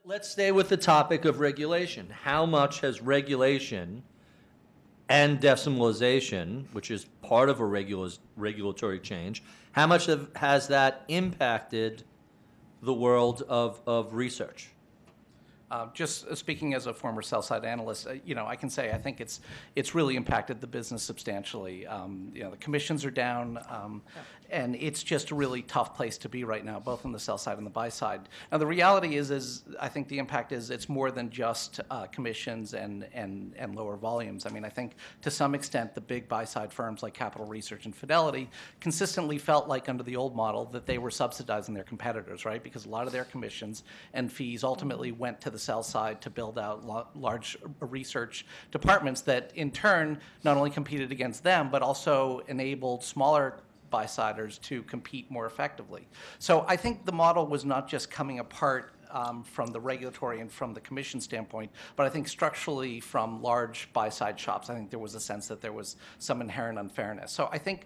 Let's stay with the topic of regulation. How much has regulation and decimalization, which is part of a regulatory change, how much has that impacted the world of research? Just speaking as a former sell-side analyst, I can say I think it's really impacted the business substantially. The commissions are down, and it's just a really tough place to be right now, both on the sell side and the buy side. Now, the reality is I think the impact is it's more than just commissions and lower volumes. I mean, I think to some extent the big buy-side firms like Capital Research and Fidelity consistently felt like under the old model that they were subsidizing their competitors, right? Because a lot of their commissions and fees ultimately went to the sell side to build out large research departments that in turn not only competed against them but also enabled smaller buy-siders to compete more effectively. So I think the model was not just coming apart from the regulatory and from the commission standpoint, but I think structurally from large buy-side shops, I think there was a sense that there was some inherent unfairness. So I think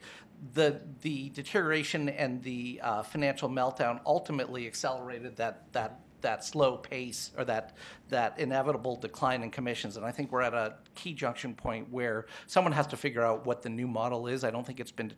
the deterioration and the financial meltdown ultimately accelerated that slow pace or that inevitable decline in commissions. And I think we're at a key junction point where someone has to figure out what the new model is. I don't think it's been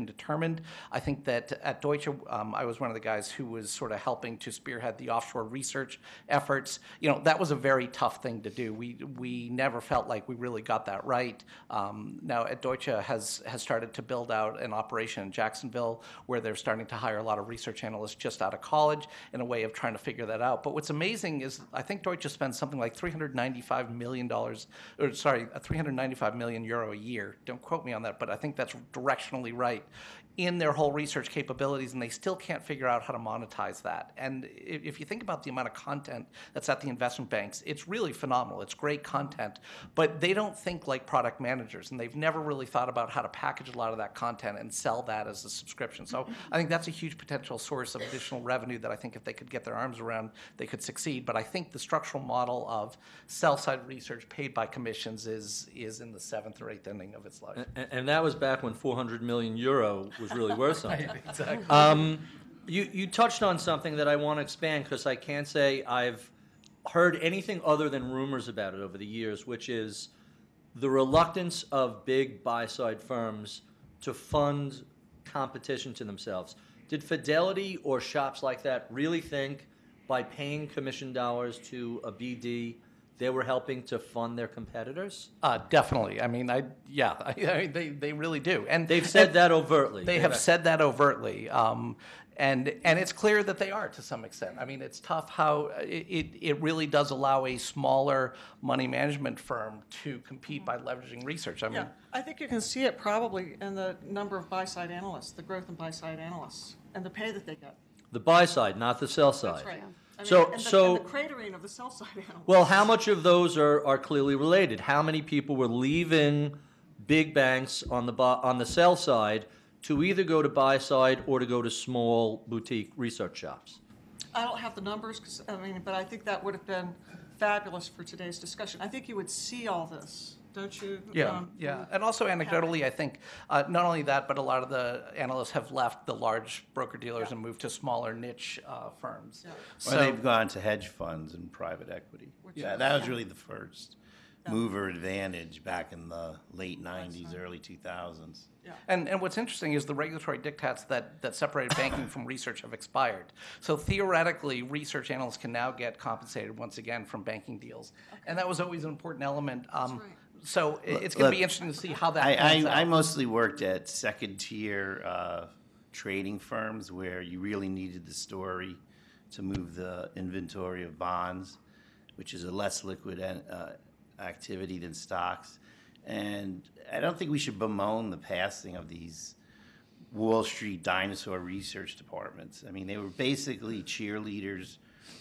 determined. I think that at Deutsche, I was one of the guys who was sort of helping to spearhead the offshore research efforts. That was a very tough thing to do. We never felt like we really got that right. Now at Deutsche has started to build out an operation in Jacksonville where they're starting to hire a lot of research analysts just out of college in a way of trying to figure that out. But what's amazing is I think Deutsche spends something like €395 million a year. Don't quote me on that, but I think that's directionally right in their whole research capabilities, and they still can't figure out how to monetize that. And if you think about the amount of content that's at the investment banks, it's really phenomenal. It's great content, but they don't think like product managers, and they've never really thought about how to package a lot of that content and sell that as a subscription. So I think that's a huge potential source of additional revenue that I think if they could get their arms around, they could succeed. But I think the structural model of sell-side research paid by commissions is in the 7th or 8th inning of its life. And that was back when €400 million was really worth something. Exactly. You touched on something that I want to expand because I can't say I've heard anything other than rumors about it over the years, which is the reluctance of big buy-side firms to fund competition to themselves. Did Fidelity or shops like that really think by paying commission dollars to a BD they were helping to fund their competitors? Definitely. I mean, they really do, and they've said that overtly. They have said that overtly, and it's clear that they are to some extent. I mean, it's tough how it really does allow a smaller money management firm to compete by leveraging research. I mean, I think you can see it probably in the number of buy-side analysts, the growth in buy-side analysts, and the pay that they get. The buy side, not the sell side. That's right. I mean, So and the cratering of the sell-side analysts. Well, how much of those are clearly related? How many people were leaving big banks on the sell side to either go to buy side or to go to small boutique research shops? I don't have the numbers, but I think that would have been fabulous for today's discussion. I think you would see all this. Don't you? Yeah. And also anecdotally, I think not only that, but a lot of the analysts have left the large broker-dealers and moved to smaller niche firms. Yeah. So they've gone to hedge funds and private equity. That was really the first mover advantage back in the late 90s, early 2000s. Yeah. And what's interesting is the regulatory diktats that separated banking from research have expired. So theoretically, research analysts can now get compensated once again from banking deals. Okay. And that was always an important element. That's right. So it's going to be interesting to see how that pans out. I mostly worked at second-tier trading firms where you really needed the story to move the inventory of bonds, which is a less liquid activity than stocks. And I don't think we should bemoan the passing of these Wall Street dinosaur research departments. I mean, they were basically cheerleaders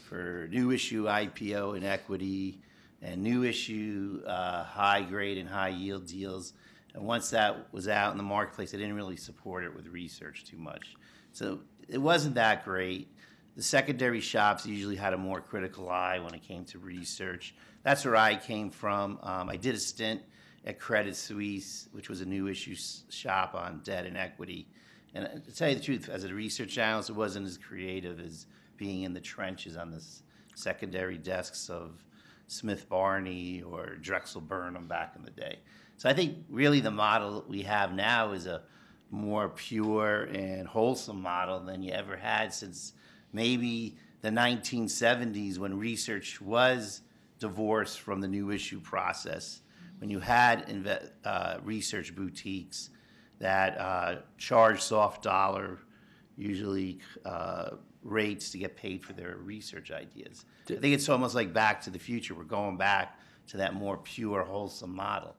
for new issue IPO and equity and new issue high grade and high yield deals. And once that was out in the marketplace, they didn't really support it with research too much. So it wasn't that great. The secondary shops usually had a more critical eye when it came to research. That's where I came from. I did a stint at Credit Suisse, which was a new issue shop on debt and equity. And to tell you the truth, as a research analyst, it wasn't as creative as being in the trenches on the secondary desks of Smith Barney or Drexel Burnham back in the day. So I think really the model we have now is a more pure and wholesome model than you ever had since maybe the 1970s, when research was divorced from the new issue process, when you had research boutiques that charge soft dollar, usually rates to get paid for their research ideas. I think it's almost like Back to the Future. We're going back to that more pure, wholesome model.